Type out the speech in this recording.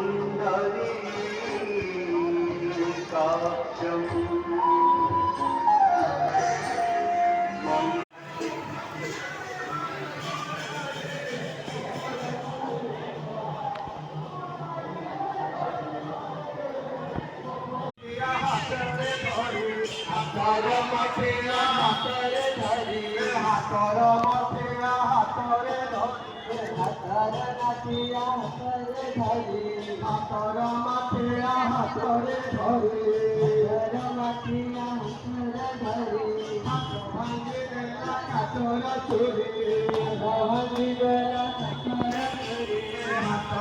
पुण्डरी काक्षम् हाथर माथे हाथरे धरी हाथर माथे हाथरे धरी हाथर माथे हाथरे धरी हाथर माथे हाथरे धरी हाथर माथे हाथरे धरी हाथ भांगी देला हाथर चोरी भांगी देला हाथर चोरी।